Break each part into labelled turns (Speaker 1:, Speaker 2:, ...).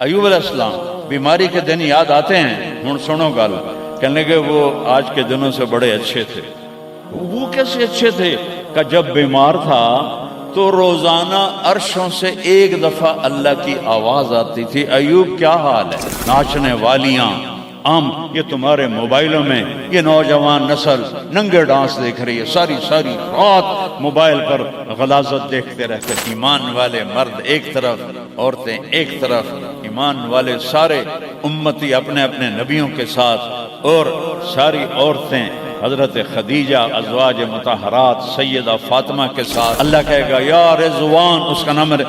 Speaker 1: ایوب علیہ السلام بیماری کے دن یاد آتے ہیں، ہن سنو گل، کہنے کہ وہ آج کے دنوں سے بڑے اچھے تھے۔ وہ کیسے اچھے تھے کہ جب بیمار تھا تو روزانہ عرشوں سے ایک دفعہ اللہ کی آواز آتی تھی، ایوب کیا حال ہے؟ ناچنے والیاں یہ تمہارے موبائلوں میں یہ نوجوان نسل ننگے ڈانس دیکھ رہی ہے، ساری رات موبائل پر غلاظت دیکھتے رہتے، ایمان والے مرد ایک طرف، عورتیں ایک طرف، ایمان والے سارے امتی اپنے اپنے نبیوں کے ساتھ، اور ساری عورتیں حضرت خدیجہ ازواج مطہرات سیدہ فاطمہ کے ساتھ۔ اللہ کہے گا یا رضوان، اس کا نام ہے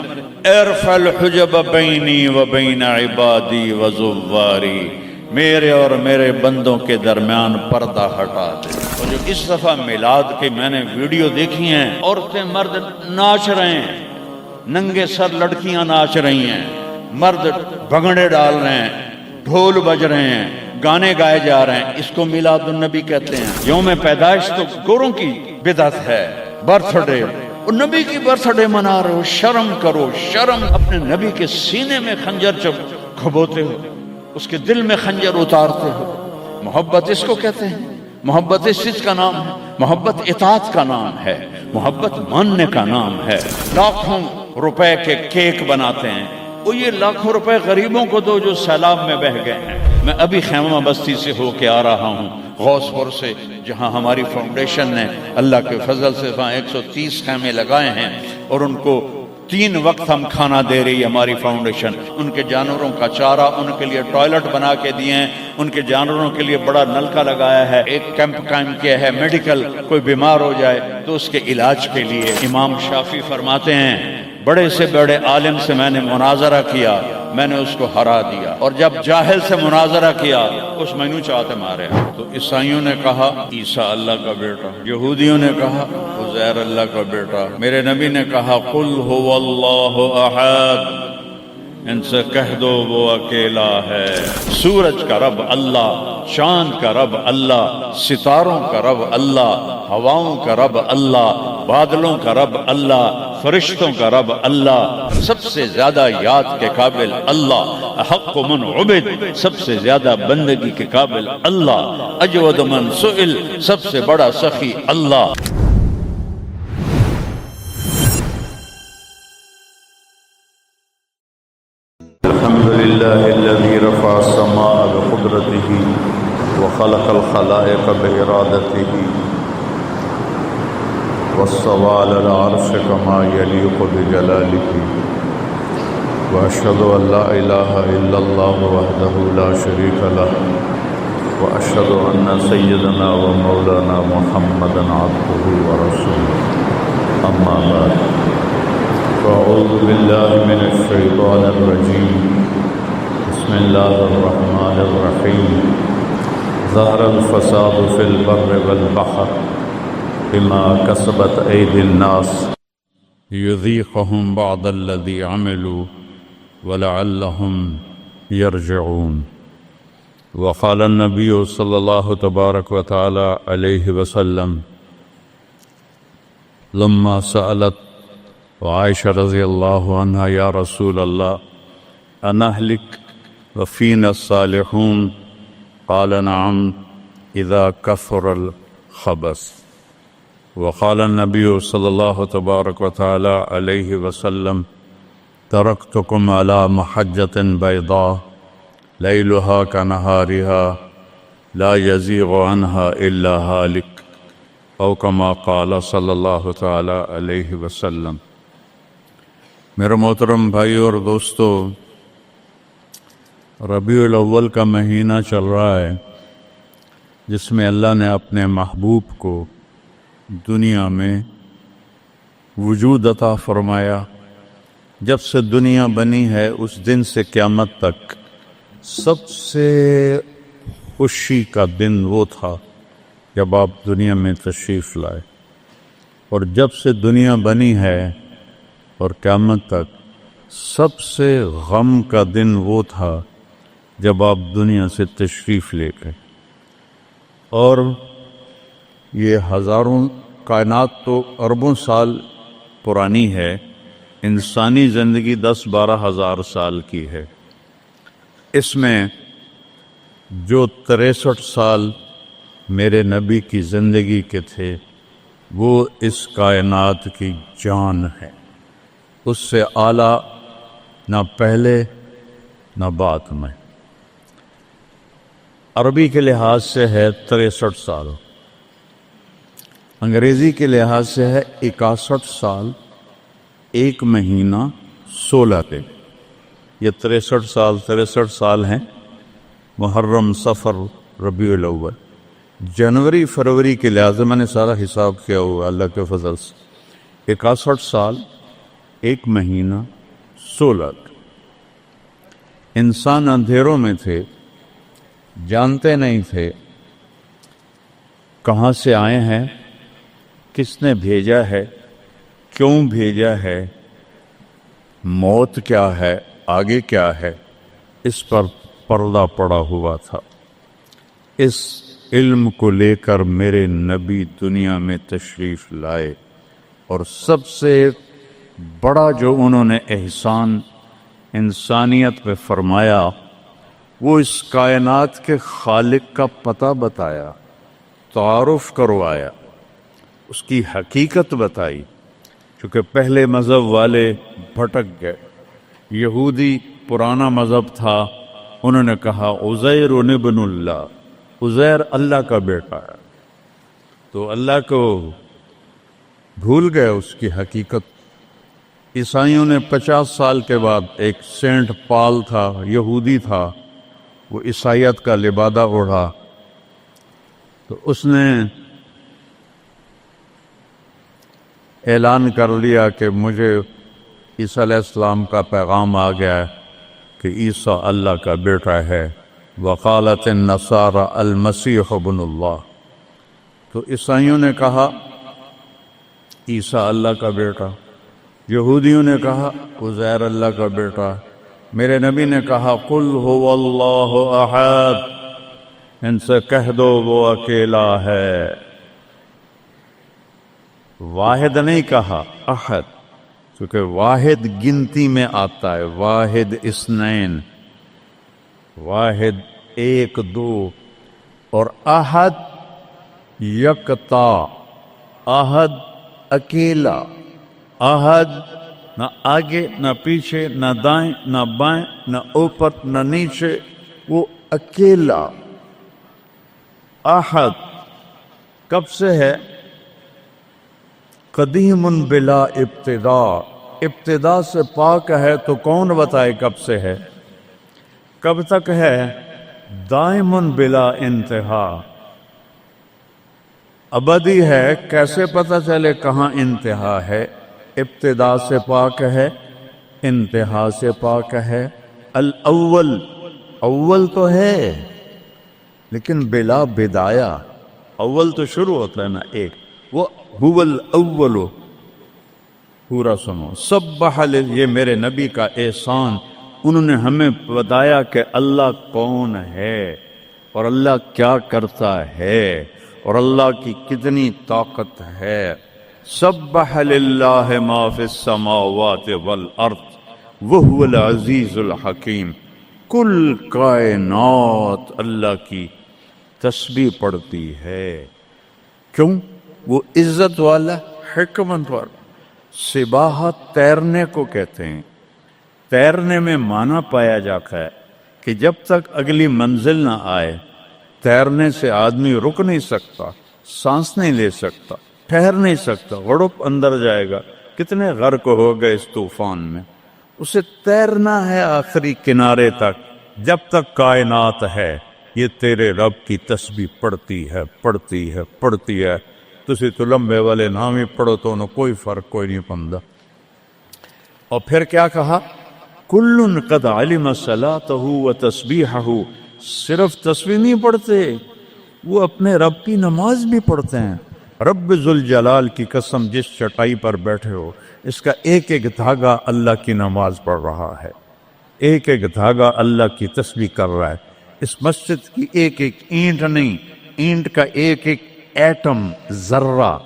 Speaker 1: ارفع الحجب بینی و بین عبادی و زواری، میرے اور میرے بندوں کے درمیان پردہ ہٹا دے۔ اور جو اس دفعہ میلاد کی میں نے ویڈیو دیکھی ہیں، عورتیں مرد ناچ رہے ہیں، ننگے سر لڑکیاں ناچ رہی ہیں، مرد بھنگڑے ڈال رہے ہیں، ڈھول بج رہے ہیں، گانے گائے جا رہے ہیں، اس کو میلاد النبی کہتے ہیں۔ یوم پیدائش تو گوروں کی بدعت ہے، برتھ ڈے، اور نبی کی برتھ ڈے منا رہے ہو، شرم کرو، شرم۔ اپنے نبی کے سینے میں خنجر جب کھبوتے ہو، اس کے دل میں خنجر اتارتے ہو، محبت اس کو کہتے ہیں۔ محبت اس چیز کا نام ہے، محبت اطاعت کا نام ہے، محبت ماننے کا نام ہے۔ لاکھوں روپے کے کیک بناتے ہیں، وہ یہ لاکھوں روپے غریبوں کو دو جو سیلاب میں بہہ گئے ہیں۔ میں ابھی خیمہ بستی سے ہو کے آ رہا ہوں، غوث پور سے، جہاں ہماری فاؤنڈیشن نے اللہ کے فضل سے وہاں 130 خیمے لگائے ہیں، اور ان کو 3 وقت ہم کھانا دے رہی ہے ہماری فاؤنڈیشن۔ ان کے جانوروں کا چارہ، ان کے لیے ٹوائلٹ بنا کے دیے ہیں، ان کے جانوروں کے لیے بڑا نلکا لگایا ہے، ایک کیمپ قائم کیا ہے میڈیکل، کوئی بیمار ہو جائے تو اس کے علاج کے لیے۔ امام شافعی فرماتے ہیں بڑے سے بڑے عالم سے میں نے مناظرہ کیا، میں نے اس کو ہرا دیا، اور جب جاہل سے مناظرہ کیا اس مینو چاہتے مارے۔ تو عیسائیوں نے کہا عیسیٰ اللہ کا بیٹا، یہودیوں نے کہا عزیر اللہ کا بیٹا، میرے نبی نے کہا قل هو اللہ احد، ان سے کہہ دو وہ اکیلا ہے۔ سورج کا رب اللہ، چاند کا رب اللہ، ستاروں کا رب اللہ، ہواؤں کا رب اللہ، بادلوں کا رب اللہ، فرشتوں کا رب اللہ، سب سے زیادہ یاد کے قابل اللہ، احق من عبد، سب سے زیادہ بندگی کے قابل اللہ، اجود من سئل، سب سے بڑا سخی اللہ۔
Speaker 2: الحمد لله الذي رفع السماء بقدرته وخلق الخلائق بإرادته واستوى على العرش كما يليق بجلاله، وأشهد أن لا إله إلا الله وحده لا شريك له، وأشهد أن سيدنا ومولانا محمدا عبده ورسوله، أما بعد، فأعوذ بالله من الشيطان الرجيم، بسم الله الرحمن الرحيم، ظهر الفساد في البر والبحر بما كسبت أيدي الناس ليذيقهم بعض الذي عملوا ولعلهم يرجعون۔ وقال النبي صلى الله تبارك وتعالى عليه وسلم لما سألت وعائشة رضي الله عنها يا رسول الله أنهلك وفينا الصالحون؟ قال نعم إذا كثر الخبث۔ وقال النبي صلى الله تبارك وتعالى عليه وسلم تركتكم على محجة بيضاء ليلها كنهارها لا يزيغ عنها إلا هالك، أو كما قال صلى الله تعالى عليه وسلم۔ میرے محترم بھائیو اور دوستو، ربیع الاول کا مہینہ چل رہا ہے، جس میں اللہ نے اپنے محبوب کو دنیا میں وجود عطا فرمایا۔ جب سے دنیا بنی ہے اس دن سے قیامت تک سب سے خوشی کا دن وہ تھا جب آپ دنیا میں تشریف لائے، اور جب سے دنیا بنی ہے اور قیامت تک سب سے غم کا دن وہ تھا جب آپ دنیا سے تشریف لے گئے۔ اور یہ ہزاروں کائنات تو اربوں سال پرانی ہے، انسانی زندگی 10-12 ہزار سال کی ہے۔ اس میں جو 63 سال میرے نبی کی زندگی کے تھے وہ اس کائنات کی جان ہے، اس سے اعلیٰ نہ پہلے نہ بعد میں۔ عربی کے لحاظ سے ہے 63 سال، انگریزی کے لحاظ سے ہے 61 سال 1 مہینہ 16 دن۔ یہ 63 سال ہیں، محرم، صفر، ربیع الاول، جنوری فروری کے لحاظ سے میں نے سارا حساب کیا ہوا اللہ کے فضل سے، 61 سال 1 مہینہ 16 دن۔ انسان اندھیروں میں تھے، جانتے نہیں تھے کہاں سے آئے ہیں، کس نے بھیجا ہے، کیوں بھیجا ہے، موت کیا ہے، آگے کیا ہے، اس پر پردہ پڑا ہوا تھا۔ اس علم کو لے کر میرے نبی دنیا میں تشریف لائے، اور سب سے بڑا جو انہوں نے احسان انسانیت پہ فرمایا وہ اس کائنات کے خالق کا پتہ بتایا، تعارف کروایا، اس کی حقیقت بتائی۔ چونکہ پہلے مذہب والے بھٹک گئے، یہودی پرانا مذہب تھا، انہوں نے کہا عزیر ابن اللہ، عزیر اللہ کا بیٹا ہے، تو اللہ کو بھول گئے اس کی حقیقت۔ عیسائیوں نے 50 سال کے بعد، ایک سینٹ پال تھا، یہودی تھا، وہ عیسائیت کا لبادہ اوڑھا، تو اس نے اعلان کر لیا کہ مجھے عیسیٰ علیہ السلام کا پیغام آ گیا ہے کہ عیسیٰ اللہ کا بیٹا ہے، وقالت النصارى المسیح ابن اللہ۔ تو عیسائیوں نے کہا عیسیٰ اللہ کا بیٹا، یہودیوں نے کہا عزیر اللہ کا بیٹا، میرے نبی نے کہا قل هو اللہ احد، ان سے کہہ دو وہ اکیلا ہے۔ واحد نہیں کہا، احد، کیونکہ واحد گنتی میں آتا ہے، واحد اثنین، واحد 1 2، اور احد یکتا، احد اکیلا، احد نہ آگے نہ پیچھے، نہ دائیں نہ بائیں، نہ اوپر نہ نیچے، وہ اکیلا احد۔ کب سے ہے؟ قدیم بلا ابتدا، ابتدا سے پاک ہے، تو کون بتائے کب سے ہے، کب تک ہے؟ دائم بلا انتہا، ابدی ہے، کیسے پتہ چلے کہاں انتہا ہے؟ ابتدا سے پاک ہے، انتہا سے پاک ہے۔ الاول، اول تو ہے لیکن بلا بدایا، اول تو شروع ہوتا ہے نا ایک، وہ هو الاول۔ پورا سنو، سبح یہ میرے نبی کا احسان، انہوں نے ہمیں بتایا کہ اللہ کون ہے اور اللہ کیا کرتا ہے اور اللہ کی کتنی طاقت ہے۔ سبح للہ ما فی السماوات والارض وہو العزیز الحکیم، کل کائنات اللہ کی تسبیح پڑھتی ہے۔ کیوں؟ وہ عزت والا، حکمت والا۔ سباحت تیرنے کو کہتے ہیں، تیرنے میں معنی پایا جاتا ہے کہ جب تک اگلی منزل نہ آئے تیرنے سے آدمی رک نہیں سکتا، سانس نہیں لے سکتا، ٹھہر نہیں سکتا، غڑپ اندر جائے گا۔ کتنے غرق ہو گئے اس طوفان میں، اسے تیرنا ہے آخری کنارے تک۔ جب تک کائنات ہے یہ تیرے رب کی تسبیح پڑھتی ہے، پڑھتی ہے، پڑھتی ہے۔ تسی تو لمبے والے نام ہی پڑھو تو انہوں کوئی فرق کوئی نہیں پندا۔ اور پھر کیا کہا؟ کل قد علم صلاتہ و تسبیحہ، صرف تسبیح نہیں پڑھتے، وہ اپنے رب کی نماز بھی پڑھتے ہیں۔ رب ذوالجلال کی قسم، جس چٹائی پر بیٹھے ہو اس کا ایک ایک دھاگا اللہ کی نماز پڑھ رہا ہے، ایک ایک دھاگا اللہ کی تسبیح کر رہا ہے۔ اس مسجد کی ایک ایک اینٹ نہیں، اینٹ کا ایک ایک ایٹم، ذرہ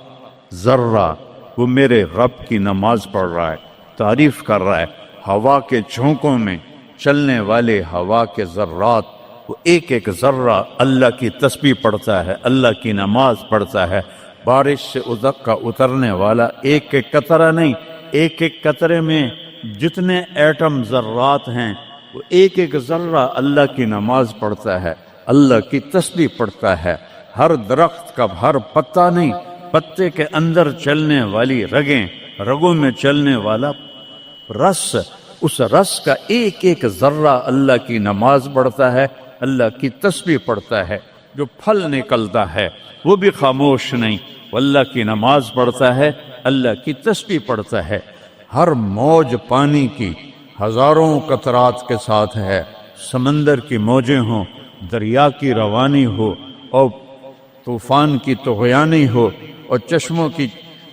Speaker 2: ذرہ، وہ میرے رب کی نماز پڑھ رہا ہے، تعریف کر رہا ہے۔ ہوا کے جھونکوں میں چلنے والے ہوا کے ذرات، وہ ایک ایک ذرہ اللہ کی تسبیح پڑھتا ہے، اللہ کی نماز پڑھتا ہے۔ بارش سے ادک کا اترنے والا ایک ایک قطرہ نہیں، ایک ایک قطرے میں جتنے ایٹم ذرات ہیں وہ ایک ایک ذرہ اللہ کی نماز پڑھتا ہے، اللہ کی تسبیح پڑھتا ہے۔ ہر درخت کا ہر پتا نہیں، پتے کے اندر چلنے والی رگیں، رگوں میں چلنے والا رس، اس رس کا ایک ایک ذرہ اللہ کی نماز پڑھتا ہے، اللہ کی تسبیح پڑھتا ہے۔ جو پھل نکلتا ہے وہ بھی خاموش نہیں، وہ اللہ کی نماز پڑھتا ہے، اللہ کی تسبیح پڑھتا ہے۔ ہر موج پانی کی ہزاروں قطرات کے ساتھ ہے، سمندر کی موجیں ہوں، دریا کی روانی ہو، اور طوفان کی طغیانی ہو، اور چشموں کی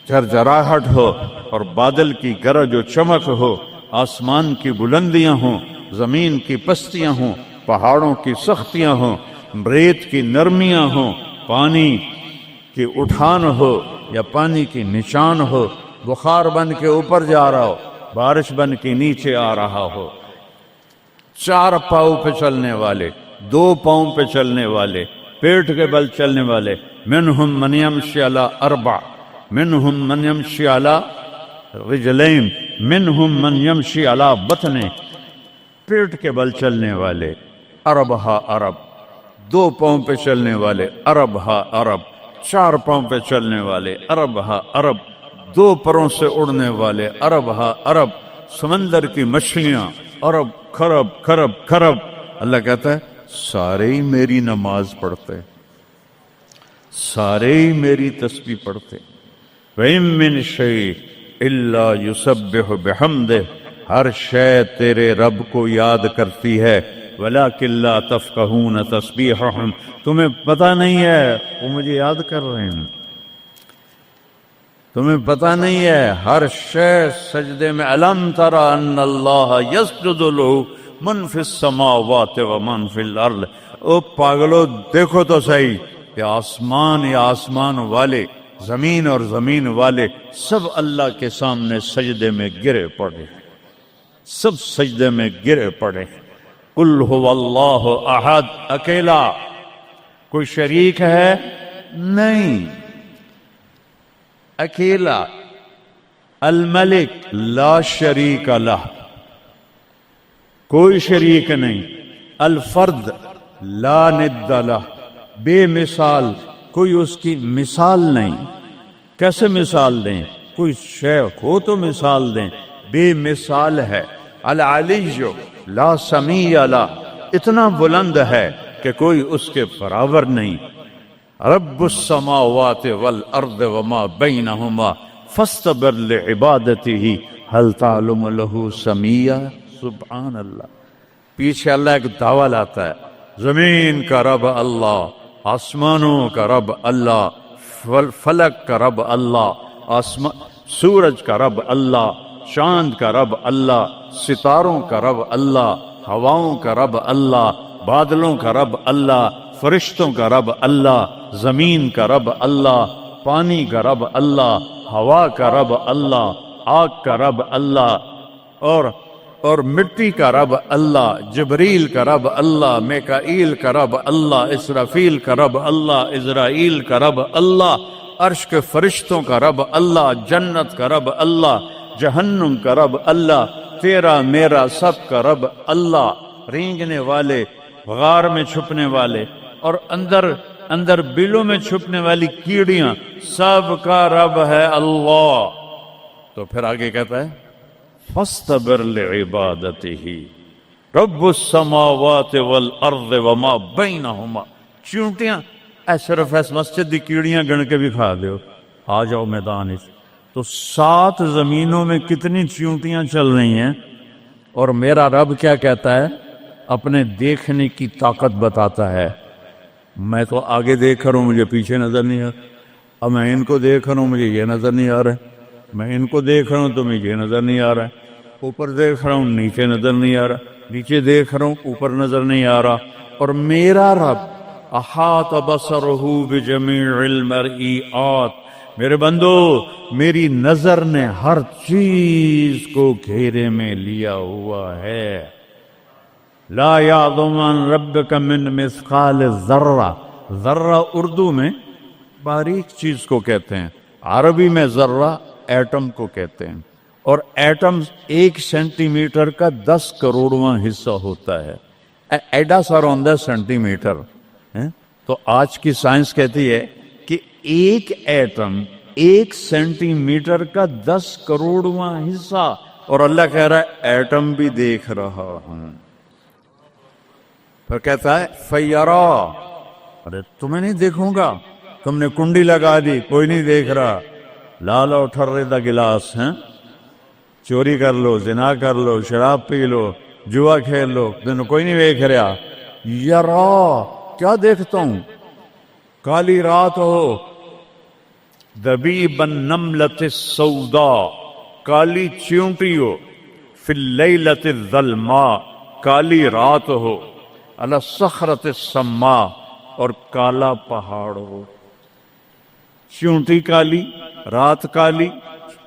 Speaker 2: جھرجھراہٹ ہو، اور بادل کی گرج و چمک ہو، آسمان کی بلندیاں ہوں، زمین کی پستیاں ہوں، پہاڑوں کی سختیاں ہوں، ریت کی نرمیاں ہوں، پانی کی اٹھان ہو یا پانی کی نشان ہو، بخار بن کے اوپر جا رہا ہو، بارش بن کے نیچے آ رہا ہو، چار پاؤں پہ چلنے والے، دو پاؤں پہ چلنے والے، پیٹ کے بل چلنے والے، منہم من یمشی علی اربع، منہم من یمشی علی رجلین، منہم من یمشی علی بطن، پیٹ کے بل چلنے والے، عرب ہا عرب، دو پاؤں پہ چلنے والے، عرب ہا عرب، چار پاؤں پہ چلنے والے، عرب ہا عرب، دو پروں سے اڑنے والے، عرب ہا عرب، سمندر کی مچھلیاں، عرب کھرب کھرب کھرب۔ اللہ کہتا ہے سارے ہی میری نماز پڑھتے، سارے ہی میری تسبیح پڑھتے۔ وَإِن مِّن شَيْءٍ إِلَّا يُسَبِّحُ بِحَمْدِهِ، ہر شے تیرے رب کو یاد کرتی ہے، وَلَٰكِن لَّا تَفْقَهُونَ تَسْبِيحَهُمْ، تمہیں پتہ نہیں ہے وہ مجھے یاد کر رہے ہیں، تمہیں پتہ نہیں ہے۔ ہر شے سجدے میں، أَلَمْ تَرَ أَنَّ اللَّهَ يَسْجُدُ لَهُ مَن فِي السَّمَاوَاتِ وَمَن فِي الْأَرْضِ، او پاگلو دیکھو تو صحیح کہ آسمان یا آسمان والے، زمین اور زمین والے سب اللہ کے سامنے سجدے میں گرے پڑے، سب سجدے میں گرے پڑے۔ قل هو اللہ احد، اکیلا، کوئی شریک ہے نہیں، اکیلا، الملک لا شریک لہ، کوئی شریک نہیں، الفرد لا ند لہ، بے مثال، کوئی اس کی مثال نہیں۔ کیسے مثال دیں؟ کوئی شے ہو تو مثال دیں، بے مثال ہے۔ العلی لا سمیع لہ، اتنا بلند ہے کہ کوئی اس کے برابر نہیں۔ رب السماوات والارض وما بینہما فاستبر لعبادتہ هل تعلم له سمیع، سبحان اللہ۔ پیچھے اللہ ایک دعویٰ لاتا ہے، زمین کا رب اللہ، آسمانوں کا رب اللہ، فلک کا رب اللہ، سورج کا رب اللہ، چاند کا رب اللہ، ستاروں کا رب اللہ، ہواؤں کا رب اللہ، بادلوں کا رب اللہ، فرشتوں کا رب اللہ، زمین کا رب اللہ، پانی کا رب اللہ، ہوا کا رب اللہ، آگ کا رب اللہ، اور مٹی کا رب اللہ، جبریل کا رب اللہ، میکائیل کا رب اللہ، اسرافیل کا رب اللہ، عزرائیل کا رب اللہ، عرش کے فرشتوں کا رب اللہ، جنت کا رب اللہ، جہنم کا رب اللہ، تیرا میرا سب کا رب اللہ، رینگنے والے، غار میں چھپنے والے، اور اندر بلوں میں چھپنے والی کیڑیاں، سب کا رب ہے اللہ۔ تو پھر آگے کہتا ہے فاستبر لعبادتہ رب السماوات والارض وما بینہما، چونٹیاں صرف اس مسجد دی کیڑیاں گن کے بھی کھا دیو، آ جاؤ میدان اس۔ تو 7 زمینوں میں کتنی چونٹیاں چل رہی ہیں، اور میرا رب کیا کہتا ہے؟ اپنے دیکھنے کی طاقت بتاتا ہے۔ میں تو آگے دیکھ رہا ہوں، مجھے پیچھے نظر نہیں آ رہا، اب میں ان کو دیکھ رہا ہوں، مجھے یہ نظر نہیں آ رہا ہے، میں ان کو دیکھ رہا ہوں تو مجھے یہ نظر نہیں آ رہا ہے، اوپر دیکھ رہا ہوں نیچے نظر نہیں آ رہا، نیچے دیکھ رہا ہوں اوپر نظر نہیں آ رہا۔ اور میرا رب احاط بصرہ بجمیع المرئیات، میرے بندو میری نظر نے ہر چیز کو گھیرے میں لیا ہوا ہے، لا یعظم عن ربک من مثقال ذرہ، ذرہ اردو میں باریک چیز کو کہتے ہیں، عربی میں ذرہ ایٹم کو کہتے ہیں، اور ایٹم 1 سینٹی میٹر کا 10 کروڑواں حصہ ہوتا ہے، ایڈا سا ہوتا ہے سینٹی میٹر۔ تو آج کی سائنس کہتی ہے کہ ایک ایٹم 1 سینٹی میٹر کا 10 کروڑواں حصہ، اور اللہ کہہ رہا ہے ایٹم بھی دیکھ رہا ہوں۔ پھر کہتا ہے فیرا، ارے تمہیں نہیں دیکھوں گا، تم نے کنڈی لگا دی کوئی نہیں دیکھ رہا، لالا ٹھرے دا گلاس ہیں، چوری کر لو، زنا کر لو، شراب پی لو، جوا کھیل لو، تمہیں کوئی نہیں دیکھ رہا۔ یرا، کیا دیکھتا ہوں؟ کالی رات ہو، دبیب النملۃ السوداء، کالی چیونٹی ہو، فی اللیلۃ الظلماء، کالی رات ہو، علی الصخرۃ السماء، اور کالا پہاڑ ہو۔ چیونٹی کالی، رات کالی،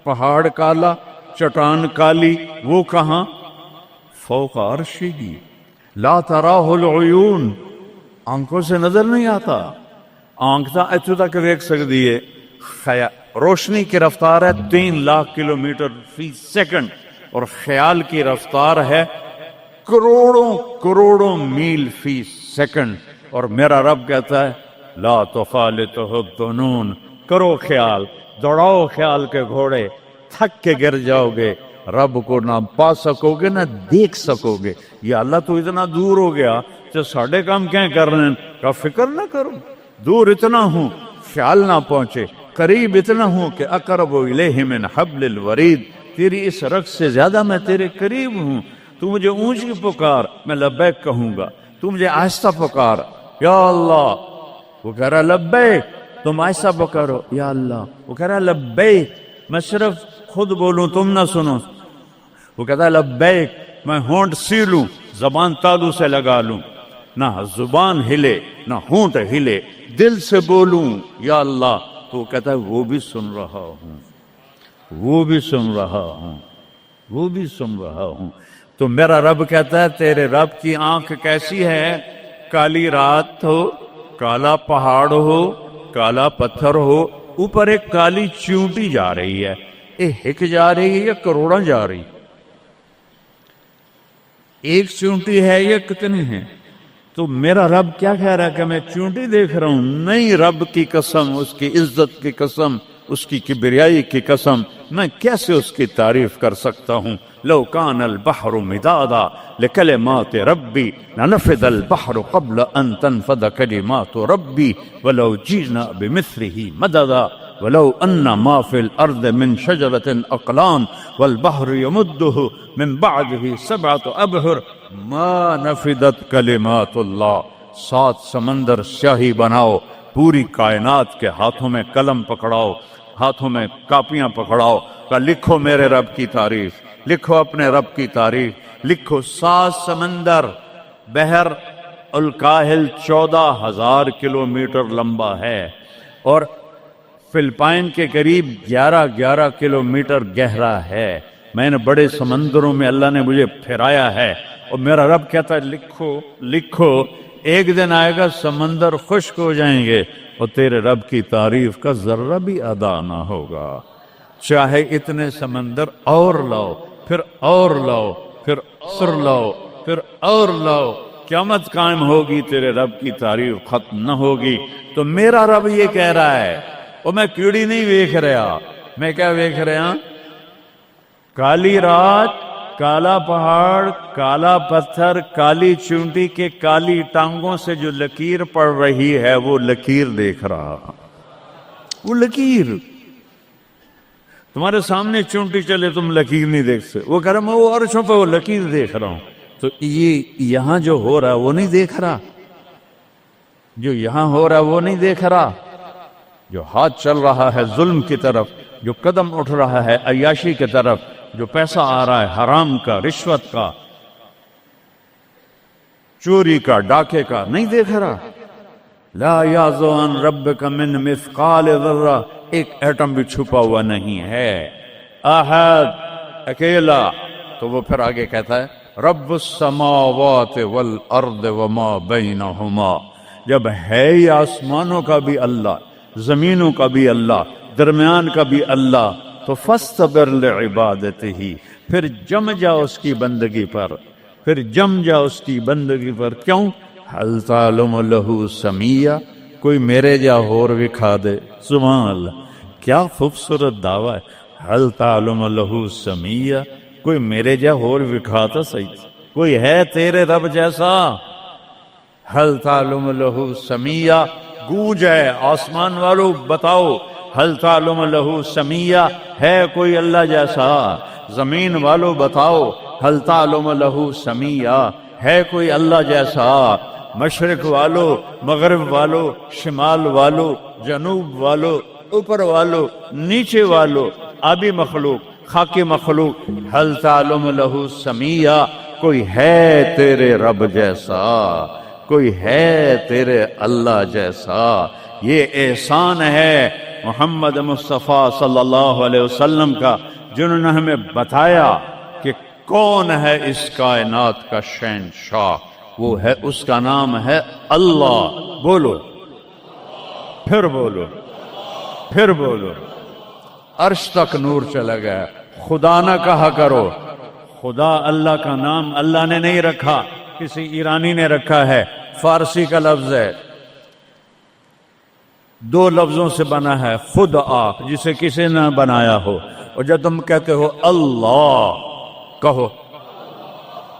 Speaker 2: پہاڑ کالا، چٹان کالی، وہ کہاں؟ فوق عرشہ لا تراہ العیون، آنکھوں سے نظر نہیں آتا، آنکھ تو اتو تک دیکھ سکتی ہے، روشنی کی رفتار ہے 3 لاکھ کلومیٹر فی سیکنڈ، اور خیال کی رفتار ہے کروڑوں کروڑوں میل فی سیکنڈ، اور میرا رب کہتا ہے لا تخالطہ الظنون، کرو خیال، دوڑاؤ خیال کے گھوڑے، تھک کے گر جاؤ گے، رب کو نہ پا سکو گے نہ دیکھ سکو گے۔ یا اللہ تو اتنا دور ہو گیا تو ساڑھے کام کیا کر رہے ہیں؟ کا فکر نہ کرو، دور اتنا ہوں خیال نہ پہنچے، قریب اتنا ہوں کہ اقرب الیہ من حبل الورید، تیری اس رگ سے زیادہ میں تیرے قریب ہوں۔ تو مجھے اونچی پکار، میں لبیک کہوں گا، تو مجھے آہستہ پکار، یا اللہ، وہ کہہ رہا لبیک، تم آہستہ پکارو یا اللہ، وہ کہہ رہا لبیک، میں صرف خود بولوں تم نہ سنو، وہ کہتا ہے لبیک، میں ہونٹ سیلوں، زبان تالو سے لگا لوں، نہ زبان ہلے نہ ہونٹ ہلے، دل سے بولوں یا اللہ، تو وہ کہتا ہے وہ بھی سن رہا ہوں، وہ بھی سن رہا ہوں، وہ بھی سن رہا ہوں۔ تو میرا رب کہتا ہے تیرے رب کی آنکھ کیسی ہے؟ کالی رات ہو، کالا پہاڑ ہو، کالا پتھر ہو، اوپر ایک کالی چیونٹی جا رہی ہے، ایک جا رہی ہے یا کروڑاں جا رہی؟ ایک چیونٹی ہے یا کتنی ہیں؟ تو میرا رب کیا کہہ رہا ہے کہ میں چیونٹی دیکھ رہا ہوں؟ نہیں، رب کی قسم، اس کی عزت کی قسم، اس کی کبریائی کی قسم، میں کیسے اس کی تعریف کر سکتا ہوں؟ لو کان البحر مدادا لکلمات ربی لنفد البحر قبل ان تنفد کلمات ربی ولو جئنا بمثله مددا ولو ان ما في الارض من شجرة اقلام والبحر يمده من بعده 7 ابحر ما نفدت کلمات اللہ۔ 7 سمندر سیاہی بناؤ، پوری کائنات کے ہاتھوں میں قلم پکڑاؤ، ہاتھوں میں کاپیاں پکڑاؤ، کہ لکھو میرے رب کی تعریف، لکھو اپنے رب کی تعریف، لکھو۔ 7 سمندر، بحر الکاہل 14,000 کلومیٹر لمبا ہے، اور فلپائن کے قریب 11 کلومیٹر گہرا ہے۔ میں نے بڑے سمندروں میں اللہ نے مجھے پھرایا ہے، اور میرا رب کہتا ہے لکھو لکھو، ایک دن آئے گا سمندر خشک ہو جائیں گے اور تیرے رب کی تعریف کا ذرہ بھی ادا نہ ہوگا، چاہے اتنے سمندر اور لاؤ، پھر اور لاؤ، پھر اور لاؤ، پھر اور لاؤ، قیامت قائم ہوگی، تیرے رب کی تعریف ختم نہ ہوگی۔ تو میرا رب یہ کہہ رہا ہے، اور میں کیڑی نہیں دیکھ رہا، میں کیا دیکھ رہا؟ کالی رات، کالا پہاڑ، کالا پتھر، کالی چونٹی کے کالی ٹانگوں سے جو لکیر پڑ رہی ہے وہ لکیر دیکھ رہا، وہ لکیر۔ تمہارے سامنے چونٹی چلے تم لکیر نہیں دیکھ سکتے، وہ کہہ رہا میں وہ عرشوں پہ وہ لکیر دیکھ رہا ہوں۔ تو یہ یہاں جو ہو رہا ہے وہ نہیں دیکھ رہا، جو یہاں ہو رہا ہے وہ نہیں دیکھ رہا، جو ہاتھ چل رہا ہے ظلم کی طرف، جو قدم اٹھ رہا ہے عیاشی کی طرف، جو پیسہ آ رہا ہے حرام کا، رشوت کا، چوری کا، ڈاکے کا، نہیں دیکھ رہا۔ لا یعزو عن ربک من مثقال ذرہ، ایک ایٹم بھی چھپا ہوا نہیں ہے۔ احد، اکیلا۔ تو وہ پھر آگے کہتا ہے رب السماوات والارض وما بینہما، جب ہے ہی آسمانوں کا بھی اللہ، زمینوں کا بھی اللہ، درمیان کا بھی اللہ، تو فاصطبر لعبادتہ، پھر جم جا اس کی بندگی پر، پھر جم جا اس کی بندگی پر۔ کیوں؟ حل تعلم لہ سمیہ، کوئی میرے جا ہور وکھا دے۔ سبحان اللہ، کیا خوبصورت دعویٰ ہے، حل تعلم لہ سمیہ، کوئی میرے جا ہور وکھا تو صحیح، کوئی ہے تیرے رب جیسا؟ حل تعلم لہ سمیہ، گونج ہے آسمان والو بتاؤ، حل تعلم لہ سمیہ، ہے کوئی اللہ جیسا؟ زمین والو بتاؤ، حل تعلم لہ سمیہ، ہے کوئی اللہ جیسا؟ مشرق والو، مغرب والو، شمال والو، جنوب والو، اوپر والو، نیچے والو، آبی مخلوق، خاکی مخلوق، حل تعلم لہ سمیہ، کوئی ہے تیرے رب جیسا، کوئی ہے تیرے اللہ جیسا؟ یہ احسان ہے محمد مصطفیٰ صلی اللہ علیہ وسلم کا، جنہوں نے ہمیں بتایا کہ کون ہے اس کائنات کا شہنشاہ، وہ ہے، اس کا نام ہے اللہ۔ بولو، پھر بولو، پھر بولو۔ عرش تک نور چلا گیا۔ خدا نہ کہا کرو، خدا اللہ کا نام اللہ نے نہیں رکھا، کسی ایرانی نے رکھا ہے، فارسی کا لفظ ہے، دو لفظوں سے بنا ہے، خود آ، جسے کسی نے بنایا ہو، اور جب تم کہتے ہو اللہ، کہو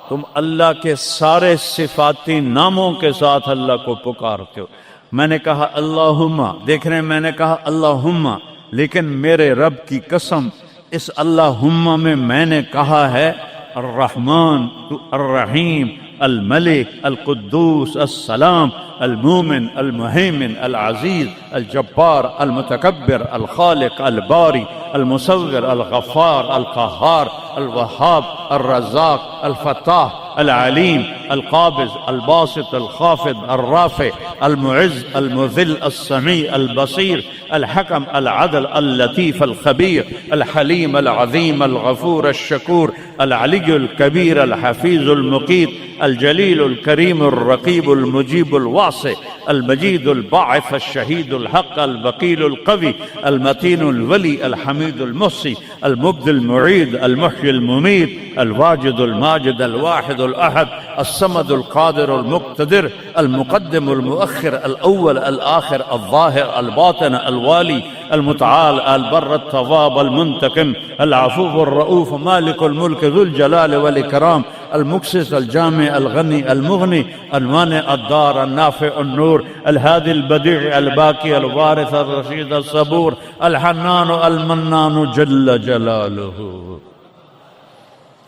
Speaker 2: تم اللہ کے سارے صفاتی ناموں کے ساتھ اللہ کو پکارتے ہو۔ میں نے کہا اللہم، دیکھ رہے ہیں، میں نے کہا اللہم، لیکن میرے رب کی قسم، اس اللہم میں نے کہا ہے الرحمن، الرحیم، الملک، القدوس، السلام، المومن، المہیمن، العزیز، الجبار، المتکبر، الخالق، الباری، المصور، الغفار، القہار، الوہاب، الرزاق، الفتاح، العلیم، القابض، الباسط، الخافض، الرافع، المعز، المذل، السمیع، البصیر، الحکم، العدل، اللطیف، الخبیر، الحلیم، العظیم، الغفور، الشکور، العلی الکبیر، الحفیظ، المقیت، الجلیل، الکریم، الرقیب، المجیب، الواسع، المجید، الباعث، الشہید، الحق، الوکیل، القوی، المتین، الولی، الحمید، المحصی، المبدی، المعید، المحیی، الممیت، الواجد، الماجد، الواحد، الأحد، الصمد، القادر، المقتدر، المقدم، المؤخر، الأول، الآخر، الظاهر، الباطن، الوالي، المتعال، البر، التواب، المنتقم، العفو، الرؤوف، مالك الملك، ذو الجلال والإكرام، المقسط، الجامع، الغني، المغني، المانع، الضار، النافع، النور، الهادي، البديع، الباقي، الوارث، الرشيد، الصبور، الحنان، المنان، جل جلاله۔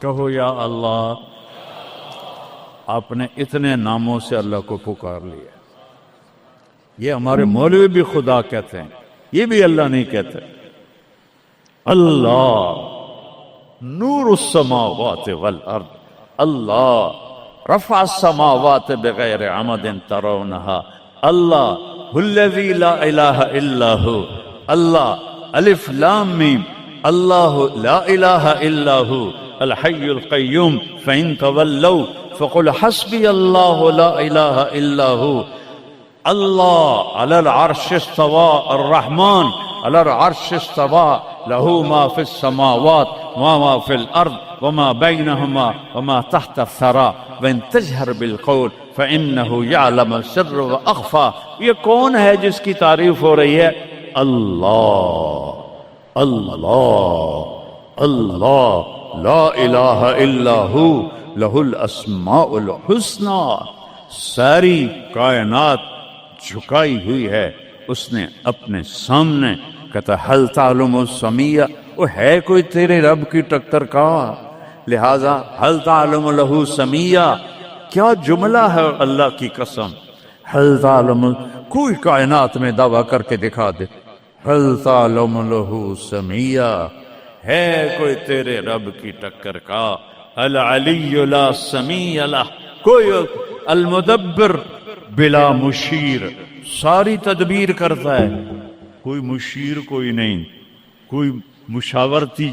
Speaker 2: کہو یا اللہ، آپ نے اتنے ناموں سے اللہ کو پکار لیا۔ یہ ہمارے مولوی بھی خدا کہتے ہیں، یہ بھی اللہ نہیں کہتے۔ اللہ نور السماوات والارض، اللہ رفع السماوات بغیر عمد ترونها، اللہ الذی لا الہ الا ہو، اللہ الف لام میم، اللہ لا الہ الا ہو، الحی القیوم، فإن تولوا فقل حسبی اللہ لا الہ الا ہو، اللہ علی العرش استوى، الرحمن علی العرش استوى، له ما في السماوات وما في الأرض وما بينهما وما تحت الثرى وإن تجهر بالقول فإنه يعلم السر وأخفى۔ یہ کون ہے جس کی تعریف ہو رہی ہے؟ اللہ، اللہ، اللہ، لا الہ الا ہو، لہ الاسماء الحسنی۔ ساری کائنات جھکائی ہوئی ہے اس نے اپنے سامنے۔ کہتا حل تعلم السمیہ، وہ ہے کوئی تیرے رب کی ٹکر کا؟ لہذا حل تعلم لہ سمیہ، کیا جملہ ہے اللہ کی قسم۔ حل تعلم، کوئی کائنات میں دعویٰ کر کے دکھا دے، حل تعلم لہ سمیہ، ہے کوئی تیرے رب کی ٹکر کا؟ العلی لا سمیع لہ، کوئی المدبر بلا مشیر، ساری تدبیر کرتا ہے، کوئی مشیر کوئی نہیں، کوئی مشاورتی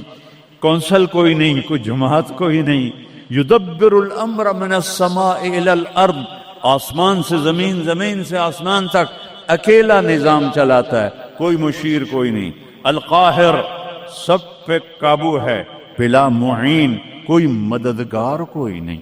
Speaker 2: کونسل کوئی نہیں، کوئی جماعت کوئی نہیں، یدبر الامر من السماء الى الارض، آسمان سے زمین، زمین سے آسمان تک اکیلا نظام چلاتا ہے، کوئی مشیر کوئی نہیں۔ القاہر، سب پہ قابو ہے، بلا معین، کوئی مددگار کوئی نہیں۔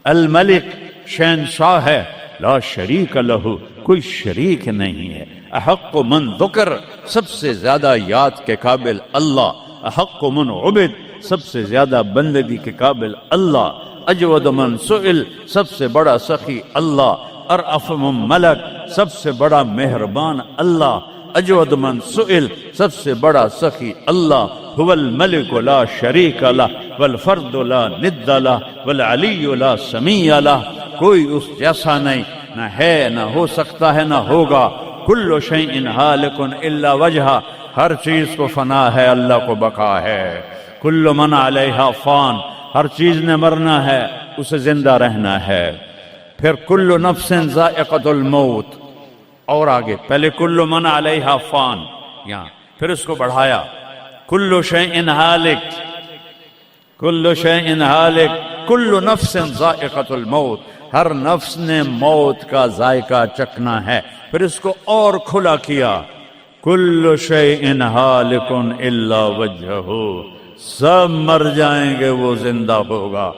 Speaker 2: الملک، شہنشاہ ہے، لا شریک لہ، کوئی شریک نہیں ہے۔ احق من ذکر، سب سے زیادہ یاد کے قابل اللہ۔ احق من عبد، سب سے زیادہ بندگی کے قابل اللہ۔ اجود من سئل، سب سے بڑا سخی اللہ۔ ارأف من ملک، سب سے بڑا مہربان اللہ۔ اجود من سئل، سب سے بڑا سخی اللہ۔ هو الملک لا شریک لہ والفرد لا ند لہ والعلی لا سمیع لہ، کوئی اس جیسا نہیں، نہ ہے، نہ ہو سکتا ہے، نہ ہوگا۔ کل شیء ہالک الا وجہہ، ہر چیز کو فنا ہے، اللہ کو بقا ہے۔ کل من علیہا فان، ہر چیز نے مرنا ہے، اسے زندہ رہنا ہے۔ پھر کل نفس ذائقۃ الموت، اور آگے پہلے کل من علیہا فان، یہاں پھر اس کو بڑھایا، کل شیء ہالک، کل شیء ہالک، کل نفس ذائقۃ الموت، ہر نفس نے موت کا ذائقہ چکھنا ہے۔ پھر اس کو اور کھلا کیا، کل شیء ہالک الا وجہہ، سب مر جائیں گے، وہ زندہ ہوگا،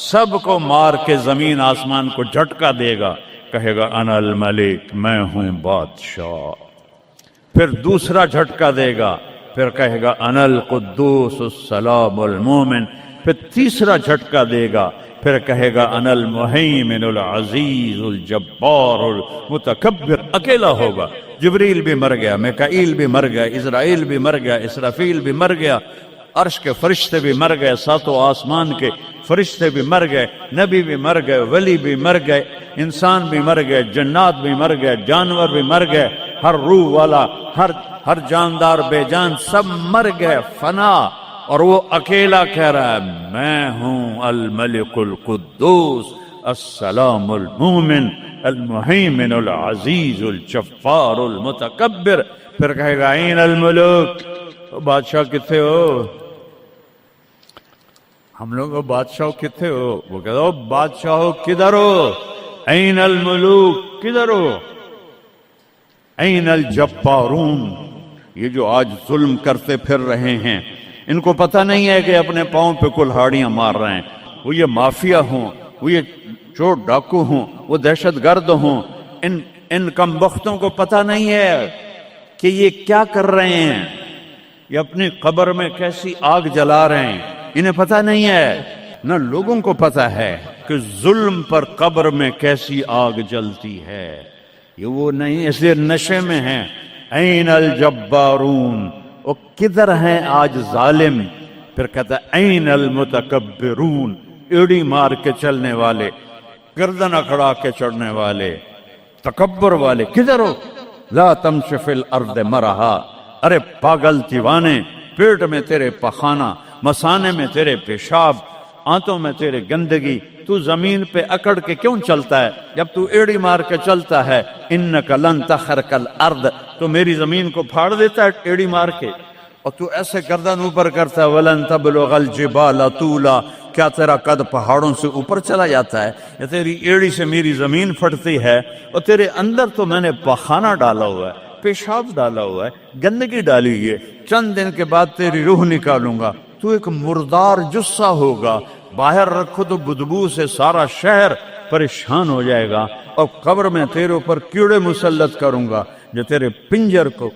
Speaker 2: سب کو مار کے زمین آسمان کو جھٹکا دے گا، کہے گا انا الملک، میں ہوں بادشاہ۔ پھر دوسرا جھٹکا دے گا، پھر کہے گا انا القدوس السلام المومن۔ پھر تیسرا جھٹکا دے گا، پھر کہے گا انا المہیمن العزیز الجبار المتکبر۔ اکیلا ہوگا، جبریل بھی مر گیا، میکائیل بھی مر گیا، اسرائیل بھی مر گیا، اسرافیل بھی مر گیا، عرش کے فرشتے بھی مر گئے، ساتوں آسمان کے فرشتے بھی مر گئے، نبی بھی مر گئے، ولی بھی مر گئے، انسان بھی مر گئے، جنات بھی مر گئے، جانور بھی مر گئے، ہر روح والا، ہر جاندار بے جان سب مر گئے، فنا۔ اور وہ اکیلا کہہ رہا ہے میں ہوں الملک القدوس السلام المومن المہیمن العزیز الجبار المتکبر۔ پھر کہے گا این الملوک، بادشاہ کتنے ہو؟ ہم لوگ بادشاہ کتنے ہو؟ وہ کہتا ہو بادشاہ ہو کدھر ہو؟ این الملوک، کدھر ہو؟ این الجبارون، یہ جو آج ظلم کرتے پھر رہے ہیں، ان کو پتہ نہیں ہے کہ اپنے پاؤں پہ کلہاڑیاں مار رہے ہیں۔ وہ یہ مافیا ہوں، وہ یہ چور ڈاکو ہوں، وہ دہشت گرد ہوں، ان کم بختوں کو پتہ نہیں ہے کہ یہ کیا کر رہے ہیں، یہ اپنی قبر میں کیسی آگ جلا رہے ہیں، انہیں پتہ نہیں ہے۔ نہ لوگوں کو پتہ ہے کہ ظلم پر قبر میں کیسی آگ جلتی ہے، یہ وہ نہیں، اس لیے نشے میں ہیں۔ این الجبارون، وہ کدھر ہیں آج ظالم؟ پھر کہتا ہے این المتکبرون، ایڑی مار کے چلنے والے، گردن اکھڑا کے چڑھنے والے، تکبر والے، کدھر ہو؟ لا تمشی فی الارض مرحا، ارے پاگل دیوانے، پیٹ میں تیرے پخانہ، مسانے میں تیرے پیشاب، آنتوں میں تیرے گندگی، تو زمین پہ اکڑ کے کیوں چلتا ہے؟ جب تو ایڑی مار کے چلتا ہے، انک لن تخرق الارض، تو میری زمین کو پھاڑ دیتا ہے ایڑی مار کے، اور تو ایسے گردن اوپر کرتا ہے، ولن تبلغ الجبال طولا، کیا تیرا قد پہاڑوں سے اوپر چلا جاتا ہے؟ یا تیری ایڑی سے میری زمین پھٹتی ہے، اور تیرے اندر تو میں نے پخانہ ڈالا ہوا ہے، پیشاب ڈالا ہوا ہے، گندگی ڈالی ہوئی ہے، چند دن کے بعد تیری روح نکالوں گا، تو ایک مردار جثہ ہوگا، باہر رکھو تو بدبو سے سارا شہر پریشان ہو جائے گا، اور قبر میں تیرے اوپر کیڑے مسلط کروں گا جو تیرے پنجر کو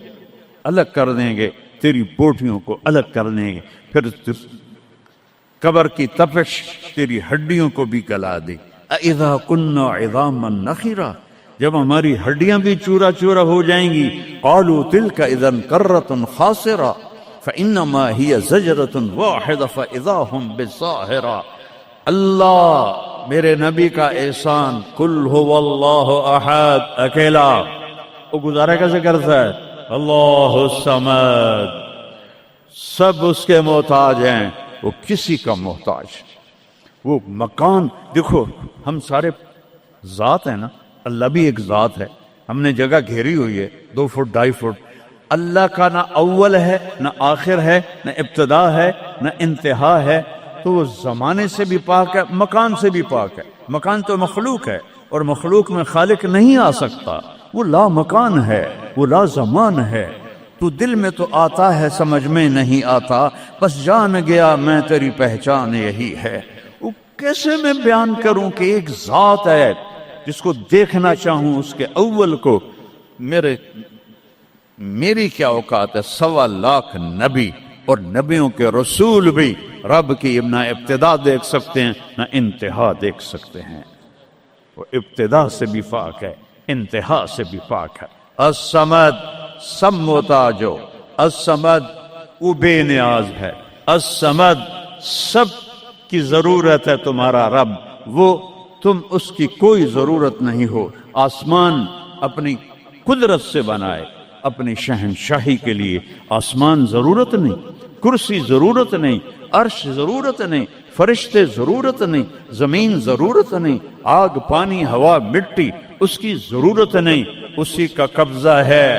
Speaker 2: الگ کر دیں گے، تیری بوٹیوں کو الگ کر دیں گے، پھر قبر کی تپش تیری ہڈیوں کو بھی گلا دے۔ اذا كنا عظاما نخرا، جب ہماری ہڈیاں بھی چورا چورا ہو جائیں گی، قالوا تلك اذا كرة خاسرة فانما هي زجرة واحدة فاذا هم بالساهرة۔ اللہ میرے نبی کا احسان، قل هو اللہ احد، اکیلا، وہ گزارا کیسے کرتا ہے؟ اللہ الصمد، سب اس کے محتاج ہیں، وہ کسی کا محتاج۔ وہ مکان دیکھو، ہم سارے ذات ہیں نا، اللہ بھی ایک ذات ہے، ہم نے جگہ گھیری ہوئی ہے 2 فٹ 2.5 فٹ، اللہ کا نہ اول ہے نہ آخر ہے نہ ابتدا ہے نہ انتہا ہے، تو تو وہ زمانے سے بھی پاک ہے، مکان سے بھی پاک ہے۔ مکان تو مخلوق ہے، اور مخلوق میں خالق نہیں آ سکتا، وہ لا مکان ہے، وہ لا زمان ہے۔ تو دل میں تو آتا ہے، سمجھ میں نہیں آتا، بس جان گیا میں تیری پہچان یہی ہے۔ وہ کیسے میں بیان کروں کہ ایک ذات ہے جس کو دیکھنا چاہوں، اس کے اول کو میری کیا اوقات ہے؟ 1.25 لاکھ نبی اور نبیوں کے رسول بھی رب کی نہ ابتدا دیکھ سکتے ہیں نہ انتہا دیکھ سکتے ہیں۔ وہ ابتدا سے بھی پاک ہے، انتہا سے بھی پاک ہے۔ الصمد، سب محتاج ہو، الصمد وہ بے نیاز ہے، الصمد سب کی ضرورت ہے تمہارا رب، وہ تم اس کی کوئی ضرورت نہیں ہو۔ آسمان اپنی قدرت سے بنائے، اپنی شہنشاہی کے لیے آسمان ضرورت نہیں، کرسی ضرورت نہیں، عرش ضرورت نہیں، فرشتے ضرورت نہیں، زمین ضرورت نہیں، آگ پانی ہوا مٹی اس کی ضرورت نہیں، اسی کا قبضہ ہے۔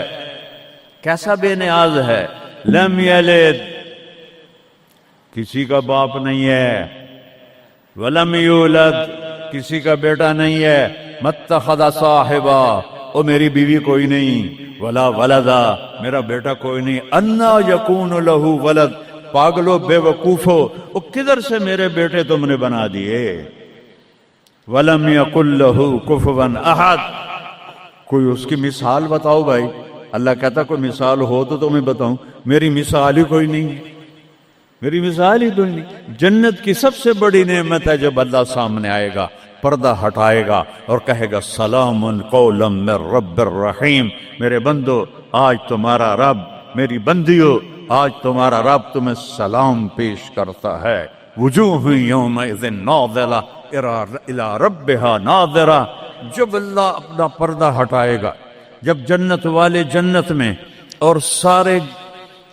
Speaker 2: کیسا بے نیاز ہے؟ لم یلد، کسی کا باپ نہیں ہے، ولم یولد، کسی کا بیٹا نہیں ہے، متخذ صاحبہ، او میری بیوی کوئی نہیں، ولا ولدا، میرا بیٹا کوئی نہیں، انا یکون لہ ولد، پاگلو بے وقوفو، او کدھر سے میرے بیٹے تم نے بنا دیے؟ ولم یکن لہ کفوا احد، کوئی اس کی مثال بتاؤ بھائی۔ اللہ کہتا کوئی مثال ہو تو تمہیں بتاؤں، میری مثال ہی کوئی نہیں، میری مثال ہی کوئی نہیں۔ جنت کی سب سے بڑی نعمت ہے جب اللہ سامنے آئے گا، پردہ ہٹائے گا اور کہے گا سلام قولا من رب الرحیم، میرے بندو آج تمہارا رب، میری بندیو آج تمہارا رب تمہیں سلام پیش کرتا ہے۔ وجوہ یومئذ ناظرہ الی ربہا ناظرہ، جب اللہ اپنا پردہ ہٹائے گا، جب جنت والے جنت میں اور سارے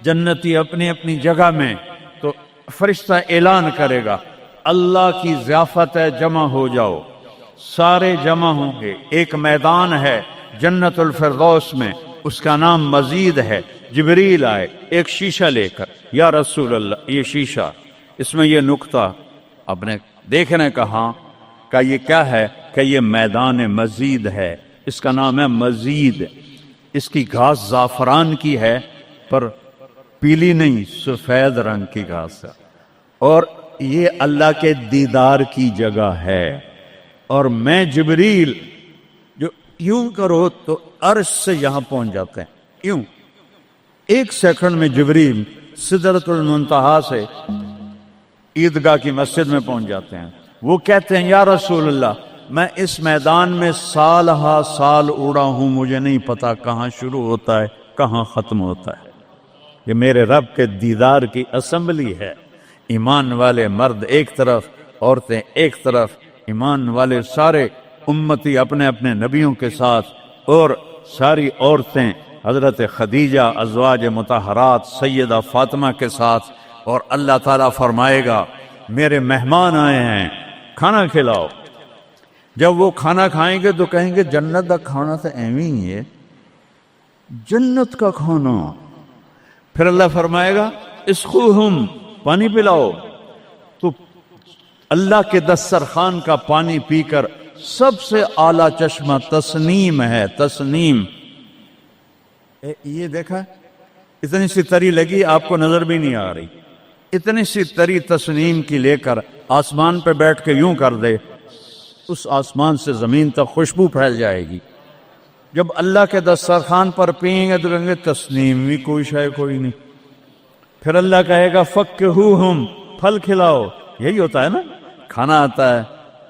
Speaker 2: جنتی اپنی اپنی جگہ میں، تو فرشتہ اعلان کرے گا اللہ کی ضیافت ہے، جمع ہو جاؤ۔ سارے جمع ہوں گے، ایک میدان ہے جنت الفردوس میں، اس کا نام مزید ہے۔ جبریل آئے ایک شیشہ لے کر، یا رسول اللہ یہ شیشہ، اس میں یہ نقطہ آپ نے دیکھنے کہا کہ یہ کیا ہے؟ کہ یہ میدان مزید ہے، اس کا نام ہے مزید۔ اس کی گھاس زعفران کی ہے پر پیلی نہیں، سفید رنگ کی گھاس ہے، اور یہ اللہ کے دیدار کی جگہ ہے۔ اور میں جبریل جو یوں کرو تو عرش سے یہاں پہنچ جاتے ہیں، یوں ایک سیکنڈ میں جبریل سدرۃ المنتہا سے عیدگاہ کی مسجد میں پہنچ جاتے ہیں۔ وہ کہتے ہیں یا رسول اللہ میں اس میدان میں سال ہا سال اڑا ہوں، مجھے نہیں پتا کہاں شروع ہوتا ہے کہاں ختم ہوتا ہے۔ یہ میرے رب کے دیدار کی اسمبلی ہے۔ ایمان والے مرد ایک طرف، عورتیں ایک طرف، ایمان والے سارے امتی اپنے اپنے نبیوں کے ساتھ، اور ساری عورتیں حضرت خدیجہ ازواج مطہرات سیدہ فاطمہ کے ساتھ۔ اور اللہ تعالیٰ فرمائے گا میرے مہمان آئے ہیں، کھانا کھلاؤ۔ جب وہ کھانا کھائیں گے تو کہیں گے جنت کا کھانا تو ایویں ہی ہے، جنت کا کھانا۔ پھر اللہ فرمائے گا اسقوہم، پانی پلاؤ۔ تو اللہ کے دسترخوان کا پانی پی کر سب سے اعلیٰ چشمہ تسنیم ہے، تسنیم۔ یہ دیکھا اتنی سی تری لگی، آپ کو نظر بھی نہیں آ رہی، اتنی سی تری تسنیم کی لے کر آسمان پہ بیٹھ کے یوں کر دے، اس آسمان سے زمین تک خوشبو پھیل جائے گی۔ جب اللہ کے دسترخوان پر پئیں گے تو کہیں گے تسنیم بھی کوئی شے کوئی نہیں۔ پھر اللہ کہے گا فکہوہم، پھل کھلاؤ۔ یہی ہوتا ہے نا، کھانا آتا ہے،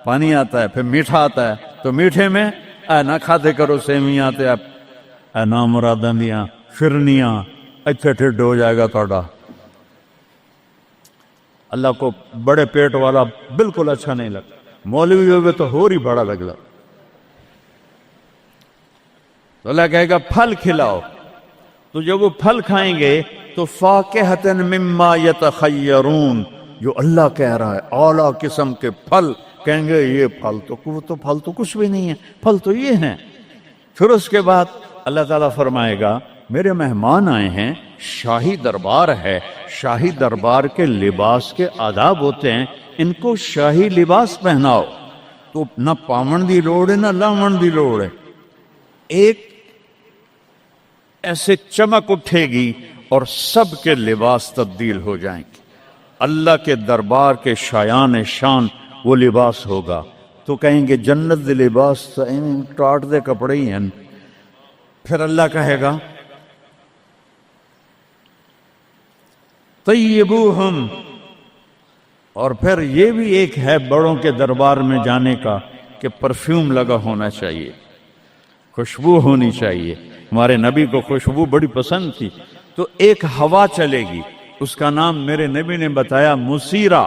Speaker 2: پانی آتا ہے، پھر میٹھا آتا ہے، تو میٹھے میں اے نہ کھاتے کرو سیویاں تے اے نامراداں دیاں فرنیاں، اتنے ٹھڈ ہو جائے گا توڑا۔ اللہ کو بڑے پیٹ والا بالکل اچھا نہیں لگتا، مولوی ہوگے تو اور ہی بڑا لگتا۔ تو اللہ کہے گا پھل کھلاؤ۔ تو جب وہ پھل کھائیں گے تو فاکہۃ مما یتخیرون، جو اللہ کہہ رہا ہے اعلیٰ قسم کے پھل، کہیں گے یہ پھل تو کچھ بھی نہیں ہے، پھل تو یہ ہیں۔ پھر اس کے بعد اللہ تعالیٰ فرمائے گا میرے مہمان آئے ہیں، شاہی دربار ہے، شاہی دربار کے لباس کے آداب ہوتے ہیں، ان کو شاہی لباس پہناؤ تو نہ پاون دی لوڑ ہے نہ لاون دی لوڑ ہے، ایک ایسے چمک اٹھے گی اور سب کے لباس تبدیل ہو جائیں گے۔ اللہ کے دربار کے شایان شان وہ لباس ہوگا تو کہیں گے جنت دے لباس ٹاٹ دے کپڑے ہی ہیں۔ پھر اللہ کہے گا طیبوہم، اور پھر یہ بھی ایک ہے بڑوں کے دربار میں جانے کا کہ پرفیوم لگا ہونا چاہیے، خوشبو ہونی چاہیے۔ ہمارے نبی کو خوشبو بڑی پسند تھی، تو ایک ہوا چلے گی، اس کا نام میرے نبی نے بتایا مسیرہ۔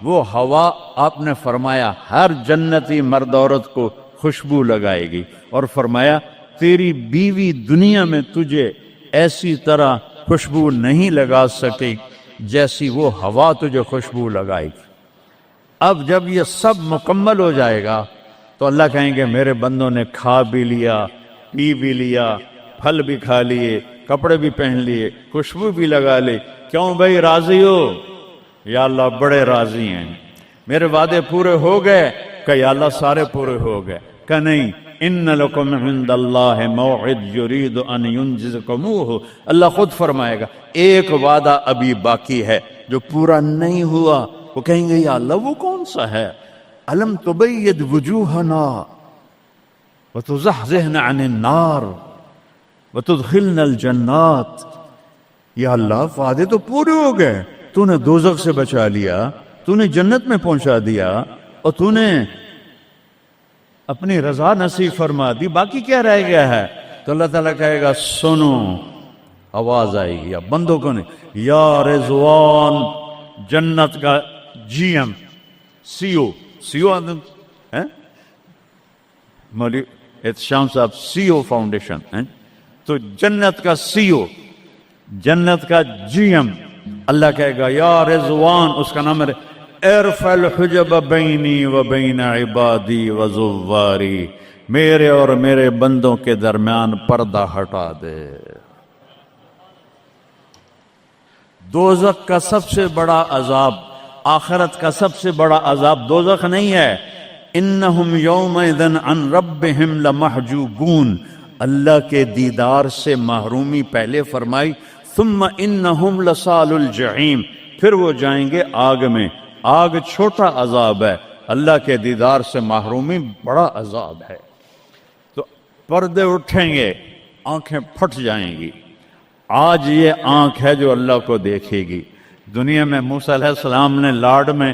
Speaker 2: وہ ہوا آپ نے فرمایا ہر جنتی مرد عورت کو خوشبو لگائے گی، اور فرمایا تیری بیوی دنیا میں تجھے ایسی طرح خوشبو نہیں لگا سکے جیسی وہ ہوا تجھے خوشبو لگائے گی۔ اب جب یہ سب مکمل ہو جائے گا تو اللہ کہیں گے میرے بندوں نے کھا بھی لیا، پی بھی لیا، پھل بھی کھا لیے، کپڑے بھی پہن لیے، خوشبو بھی لگا لے، کیوں بھائی راضی ہو؟ یا اللہ بڑے راضی ہیں، میرے وعدے پورے ہو گئے؟ کہ یا اللہ سارے پورے ہو گئے۔ کہ نہیں، ان لکم عند اللہ موعد یرید ان ینجزکموہ، اللہ خود فرمائے گا ایک وعدہ ابھی باقی ہے جو پورا نہیں ہوا۔ وہ کہیں گے یا اللہ وہ کون سا ہے؟ الم تبید وجوہنا وتزحزحنا عن النار وتدخلنا الجنات۔ یا اللہ وعدے تو پورے ہو گئے، تو نے دوزخ سے بچا لیا، تو نے جنت میں پہنچا دیا، اور تو نے اپنی رضا نصیب فرما دی، باقی کیا رہ گیا ہے؟ تو اللہ تعالیٰ کہے گا سنو، آواز آئے گی، یا بندوں کو نہیں، یا رضوان، جنت کا جی ایم، سی او مولوی احتشام صاحب سی او فاؤنڈیشن، تو جنت کا سی او، جنت کا جی ایم، اللہ کہے گا یا رضوان، اس کا نام ہے ارفع الحجب بینی و بین عبادی و زواری، میرے اور میرے بندوں کے درمیان پردہ ہٹا دے۔ دوزخ کا سب سے بڑا عذاب، آخرت کا سب سے بڑا عذاب دوزخ نہیں ہے، انہم یومئذ عن ربہم لمحجوبون، اللہ کے دیدار سے محرومی پہلے فرمائی، ثم انہم لصال الجحیم، پھر وہ جائیں گے آگ میں۔ آگ چھوٹا عذاب ہے، اللہ کے دیدار سے محرومی بڑا عذاب ہے۔ تو پردے اٹھیں گے، آنکھیں پھٹ جائیں گی۔ آج یہ آنکھ ہے جو اللہ کو دیکھے گی۔ دنیا میں موسیٰ علیہ السلام نے لاڈ میں